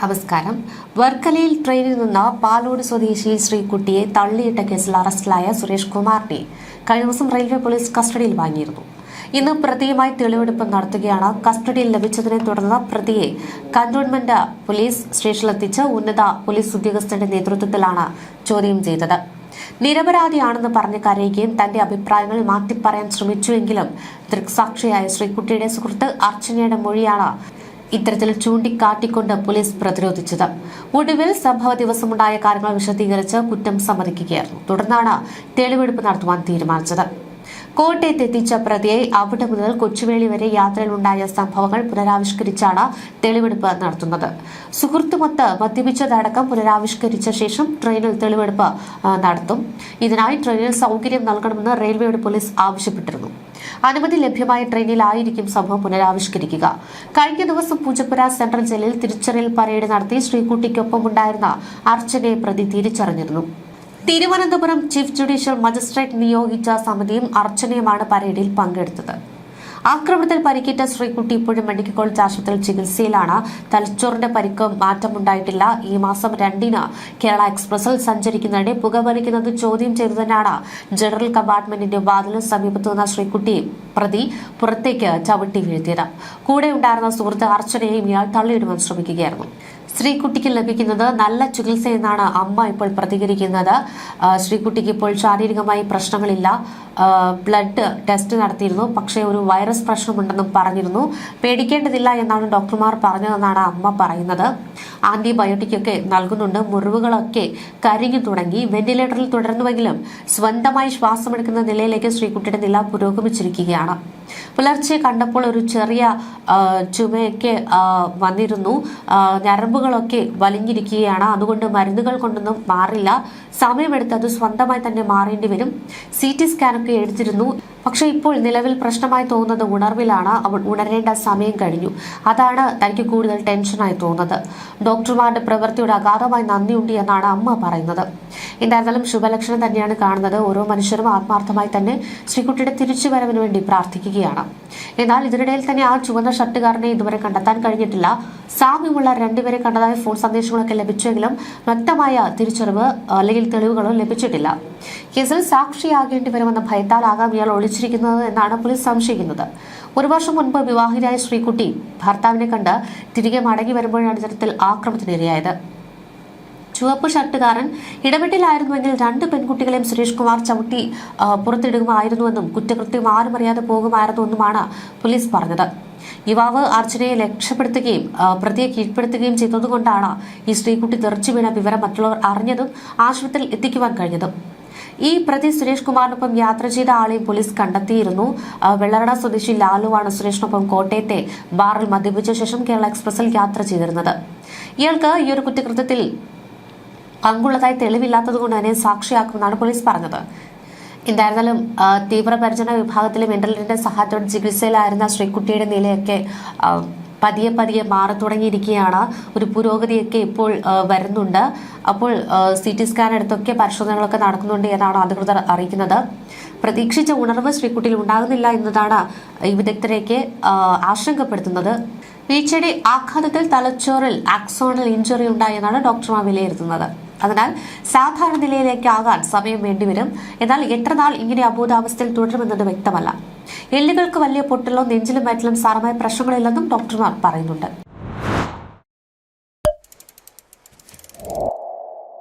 നമസ്കാരം. വർക്കലയിൽ ട്രെയിനിൽ നിന്ന് പാലോട് സ്വദേശി ശ്രീകുട്ടിയെ തള്ളിയിട്ട കേസിൽ അറസ്റ്റിലായ സുരേഷ് കുമാറിനെ കഴിഞ്ഞ ദിവസം റെയിൽവേ പോലീസ് കസ്റ്റഡിയിൽ വാങ്ങിയിരുന്നു. ഇന്ന് പ്രതിയുമായി തെളിവെടുപ്പ് നടത്തുകയാണ്. കസ്റ്റഡിയിൽ ലഭിച്ചതിനെ തുടർന്ന് പ്രതിയെ കന്റോൺമെന്റ് പോലീസ് സ്റ്റേഷനിലെത്തിച്ച് ഉന്നത പോലീസ് ഉദ്യോഗസ്ഥരുടെ നേതൃത്വത്തിലാണ് ചോദ്യം ചെയ്തത്. നിരപരാധിയാണെന്ന് പറഞ്ഞ് കരയുകയും തന്റെ അഭിപ്രായങ്ങൾ മാറ്റിപ്പറയാൻ ശ്രമിച്ചുവെങ്കിലും ദൃക്സാക്ഷിയായ ശ്രീകുട്ടിയുടെ സുഹൃത്ത് അർച്ചനയുടെ മൊഴിയാണ് ഇത്തരത്തിൽ ചൂണ്ടിക്കാട്ടിക്കൊണ്ട് പോലീസ് പ്രതിരോധിച്ചത്. ഒടുവിൽ സംഭവ ദിവസമുണ്ടായ കാര്യങ്ങൾ വിശദീകരിച്ച് കുറ്റം സമ്മതിക്കുകയായിരുന്നു. തുടർന്നാണ് തെളിവെടുപ്പ് നടത്തുവാൻ തീരുമാനിച്ചത്. കോട്ടയത്ത് എത്തിച്ച പ്രതിയെ അവിടെ മുതൽ കൊച്ചുവേളി വരെ യാത്രയിലുണ്ടായ സംഭവങ്ങൾ പുനരാവിഷ്കരിച്ചാണ് തെളിവെടുപ്പ് നടത്തുന്നത്. സുഹൃത്തുമൊത്ത് മദ്യപിച്ചതടക്കം പുനരാവിഷ്കരിച്ച ശേഷം ട്രെയിനിൽ തെളിവെടുപ്പ് നടത്തും. ഇതിനായി ട്രെയിനിൽ സൗകര്യം നൽകണമെന്ന് റെയിൽവേയുടെ പോലീസ് ആവശ്യപ്പെട്ടിരുന്നു. അനുമതി ലഭ്യമായ ട്രെയിനിലായിരിക്കും സംഭവം പുനരാവിഷ്കരിക്കുക. കഴിഞ്ഞ ദിവസം പൂജപ്പുര സെൻട്രൽ ജയിലിൽ തിരിച്ചറിയൽ പരേഡ് നടത്തി ശ്രീകുട്ടിക്കൊപ്പമുണ്ടായിരുന്ന അർച്ചനയെ പ്രതി തിരിച്ചറിഞ്ഞിരുന്നു. തിരുവനന്തപുരം ചീഫ് ജുഡീഷ്യൽ മജിസ്ട്രേറ്റ് നിയോഗിച്ച സമിതിയും അർച്ചനയുമാണ് പരേഡിൽ പങ്കെടുത്തത്. ആക്രമണത്തിൽ പരിക്കേറ്റ ശ്രീകുട്ടി ഇപ്പോഴും മെഡിക്കൽ കോളേജ് ആശുപത്രിയിൽ ചികിത്സയിലാണ്. തലച്ചോറിന്റെ പരിക്ക് മാറ്റമുണ്ടായിട്ടില്ല. ഈ മാസം 2-ന് കേരള എക്സ്പ്രസിൽ സഞ്ചരിക്കുന്നതിനിടെ പുകവലിക്കുന്നത് ചോദ്യം ചെയ്തതിനാണ് ജനറൽ കമ്പാർട്ട്മെന്റിന്റെ വാതിലിന് സമീപത്തു നിന്ന് ശ്രീകുട്ടി പ്രതി പുറത്തേക്ക് ചവിട്ടി വീഴ്ത്തിയത്. കൂടെ ഉണ്ടായിരുന്ന സുഹൃത്ത് അർച്ചനയെയും ഇയാൾ തള്ളിയിടുവാൻ ശ്രമിക്കുകയായിരുന്നു. ശ്രീകുട്ടിക്ക് ലഭിക്കുന്നത് നല്ല ചികിത്സയെന്നാണ് അമ്മ ഇപ്പോൾ പ്രതികരിക്കുന്നത്. ശ്രീകുട്ടിക്ക് ഇപ്പോൾ ശാരീരികമായി പ്രശ്നങ്ങളില്ല. ബ്ലഡ് ടെസ്റ്റ് നടത്തിയിരുന്നു, പക്ഷേ ഒരു വൈറസ് പ്രശ്നമുണ്ടെന്നും പറഞ്ഞിരുന്നു. പേടിക്കേണ്ടതില്ല എന്നാണ് ഡോക്ടർമാർ പറഞ്ഞതെന്നാണ് അമ്മ പറയുന്നത്. ആന്റിബയോട്ടിക് ഒക്കെ നൽകുന്നുണ്ട്. മുറിവുകളൊക്കെ കരിഞ്ഞു തുടങ്ങി. വെന്റിലേറ്ററിൽ തുടരുന്നുവെങ്കിലും സ്വന്തമായി ശ്വാസമെടുക്കുന്ന നിലയിലേക്ക് ശ്രീകുട്ടിയുടെ നില പുരോഗമിച്ചിരിക്കുകയാണ്. പുലർച്ചെ കണ്ടപ്പോൾ ഒരു ചെറിയ ചുമയൊക്കെ വന്നിരുന്നു. ഞരമ്പുകളൊക്കെ വലിഞ്ഞിരിക്കുകയാണ്. അതുകൊണ്ട് മരുന്നുകൾ കൊണ്ടൊന്നും മാറില്ല. സമയമെടുത്ത് അത് സ്വന്തമായി തന്നെ മാറേണ്ടി വരും. CT സ്കാനൊക്കെ എടുത്തിരുന്നു. പക്ഷെ ഇപ്പോൾ നിലവിൽ പ്രശ്നമായി തോന്നുന്നത് ഉണർവിലാണ്. അവൾ ഉണരേണ്ട സമയം കഴിഞ്ഞു. അതാണ് തനിക്ക് കൂടുതൽ ടെൻഷനായി തോന്നുന്നത്. ഡോക്ടർമാരുടെ പ്രവൃത്തിയോട് അഗാധമായി നന്ദിയുണ്ട് എന്നാണ് അമ്മ പറയുന്നത്. എന്തായാലും ശുഭലക്ഷണം തന്നെയാണ് കാണുന്നത്. ഓരോ മനുഷ്യരും ആത്മാർത്ഥമായി തന്നെ ശ്രീകുട്ടിയുടെ തിരിച്ചുവരവിന് വേണ്ടി പ്രാർത്ഥിക്കുകയാണ്. എന്നാൽ ഇതിനിടയിൽ തന്നെ ആ ചുവന്ന ഷർട്ടുകാരനെ ഇതുവരെ കണ്ടെത്താൻ കഴിഞ്ഞിട്ടില്ല. സാമ്യമുള്ള 2 പേരെ കണ്ടതായ ഫോൺ സന്ദേശങ്ങളൊക്കെ ലഭിച്ചെങ്കിലും വ്യക്തമായ തിരിച്ചറിവ് അല്ലെങ്കിൽ തെളിവുകളോ ലഭിച്ചിട്ടില്ല. കേസിൽ സാക്ഷിയാകേണ്ടി വരുമെന്ന ഭയത്താലാകാം ഇയാൾ ഒളിച്ചിരിക്കുന്നത് എന്നാണ് പോലീസ് സംശയിക്കുന്നത്. 1 വർഷം മുൻപ് വിവാഹിതയായ ശ്രീകുട്ടി ഭർത്താവിനെ കണ്ട് തിരികെ മടങ്ങി വരുമ്പോഴാണ് ഇത്തരത്തിൽ ആക്രമണത്തിനിരയായത്. ചുവപ്പ് ഷർട്ടുകാരൻ ഇടപെട്ടില്ലായിരുന്നുവെങ്കിൽ 2 പെൺകുട്ടികളെയും സുരേഷ് കുമാർ ചവിട്ടി പുറത്തിടുകയായിരുന്നുവെന്നും കുറ്റകൃത്യം ആരും അറിയാതെ പോകുമായിരുന്നുവെന്നുമാണ് പോലീസ് പറഞ്ഞത്. യുവാവ് അർച്ചനയെ രക്ഷപ്പെടുത്തുകയും പ്രതിയെ കീഴ്പ്പെടുത്തുകയും ചെയ്തതുകൊണ്ടാണ് ഈ ശ്രീകുട്ടി തെറിച്ചു വീണ വിവരം മറ്റുള്ളവർ അറിഞ്ഞതും ആശുപത്രിയിൽ എത്തിക്കുവാൻ കഴിഞ്ഞതും. ഈ പ്രതി സുരേഷ് കുമാറിനൊപ്പം യാത്ര ചെയ്ത ആളെയും പോലീസ് കണ്ടെത്തിയിരുന്നു. വെള്ളറട സ്വദേശി ലാലുവാണ് സുരേഷിനൊപ്പം കോട്ടയത്തെ ബാറിൽ മദ്യപിച്ച ശേഷം കേരള എക്സ്പ്രസിൽ യാത്ര ചെയ്തിരുന്നത്. ഇയാൾക്ക് ഈ ഒരു കുറ്റകൃത്യത്തിൽ പങ്കുള്ളതായി തെളിവില്ലാത്തതുകൊണ്ട് തന്നെ സാക്ഷിയാക്കുമെന്നാണ് പോലീസ് പറഞ്ഞത്. എന്തായിരുന്നാലും തീവ്രപരിചരണ വിഭാഗത്തിലെ മെന്റലിന്റെ സഹായത്തോടെ ചികിത്സയിലായിരുന്ന ശ്രീകുട്ടിയുടെ നിലയൊക്കെ പതിയെ മാറി തുടങ്ങിയിരിക്കുകയാണ്. ഒരു പുരോഗതിയൊക്കെ ഇപ്പോൾ വരുന്നുണ്ട്. അപ്പോൾ CT സ്കാൻ എടുത്തൊക്കെ പരിശോധനകളൊക്കെ നടക്കുന്നുണ്ട് എന്നാണ് അധികൃതർ അറിയിക്കുന്നത്. പ്രതീക്ഷിച്ച ഉണർവ് ശ്രീകുട്ടിയിൽ ഉണ്ടാകുന്നില്ല എന്നതാണ് ഈ വിദഗ്ധരെയൊക്കെ ആശങ്കപ്പെടുത്തുന്നത്. വീഴ്ചയുടെ ആഘാതത്തിൽ തലച്ചോറിൽ ആക്സോണൽ ഇഞ്ചുറി ഉണ്ടായെന്നാണ് ഡോക്ടർമാർ വിലയിരുത്തുന്നത്. അതിനാൽ സാധാരണ നിലയിലേക്കാകാൻ സമയം വേണ്ടിവരും. എന്നാൽ എത്ര നാൾ ഇങ്ങനെ അബോധാവസ്ഥയിൽ തുടരുമെന്നത് വ്യക്തമല്ല. എല്ലുകൾക്ക് വലിയ പൊട്ടലോ നെഞ്ചിലും വയറ്റിലും സാരമായ പ്രശ്നങ്ങളില്ലെന്നും ഡോക്ടർമാർ പറയുന്നുണ്ട്.